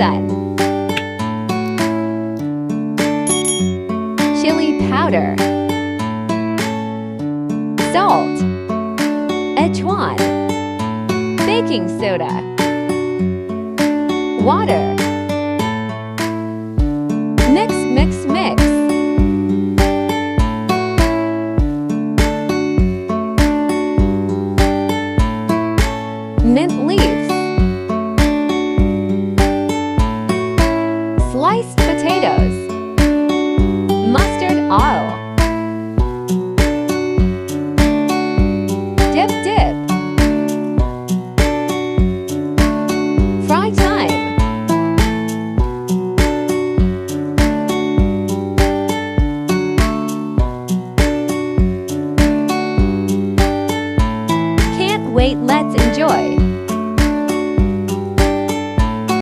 sun, chili powder, salt, Sichuan, baking soda, water. Mix, mix, mix.